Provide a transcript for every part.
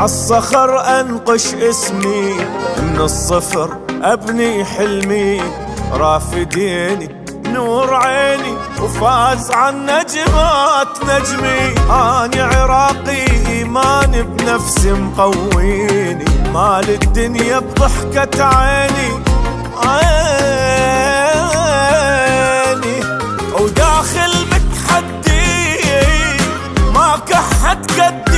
عالصخر أنقش اسمي، من الصفر أبني حلمي، رافديني نور عيني وفاز عن نجمات نجمي. أنا عراقي إيمان بنفسي مقويني، مال الدنيا بضحكة عيني وداخل متحدي ما كحت قدي،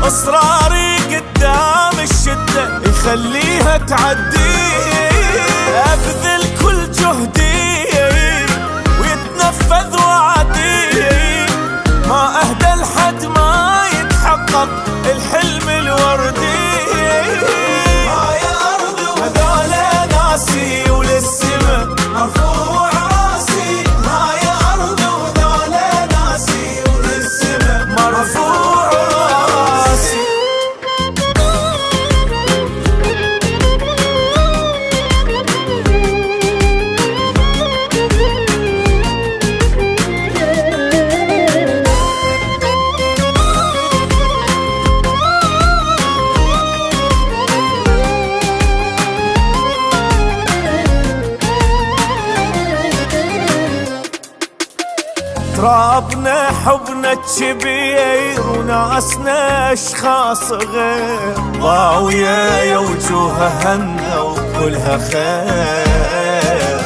إصراري قدام الشدة يخليها تعدي. أبذل كل جهدي ويتنفذ وعدي، ما أهدى لحد ما يتحقق الحلم الوردي. يا أرض وهذول ناسي وللسما مرفوع راسي، يا أرض وهذول ناسي وللسما مرفوع راسي. ترابنا حبنا الكبير وناسنا اشخاص غير، ضاوية وجوهها هنا وكلها خير،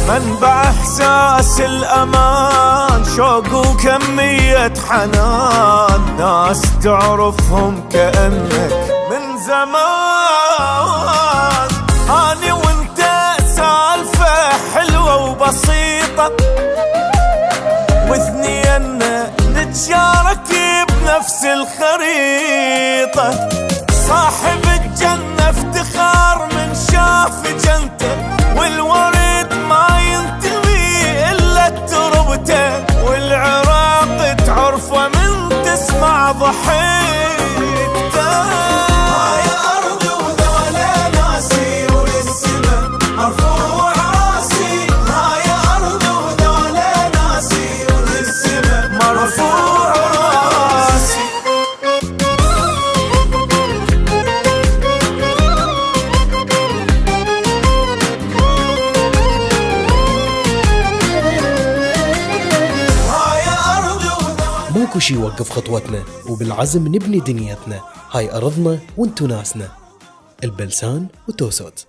منبع احساس الامان شوق وكمية حنان، ناس تعرفهم كأنك من زمان. اني وانت سالفة حلوة وبسيطة، واثنينا نتشارك بنفس الخريطة، صاحب الجنة افتخار من شاف جنته، والورد ما ينتمي إلا تربته، والعراق تعرفه من تسمع ضحكته. يا أرض وذول ناسي وللسما مرفوع راسي، يا أرض وذول ناسي مرفوع راسي. ماكو شي يوقف خطوتنا، وبالعزم نبني دنيتنا، هاي أرضنا وانتو ناسنا. البلسان وتوسوت.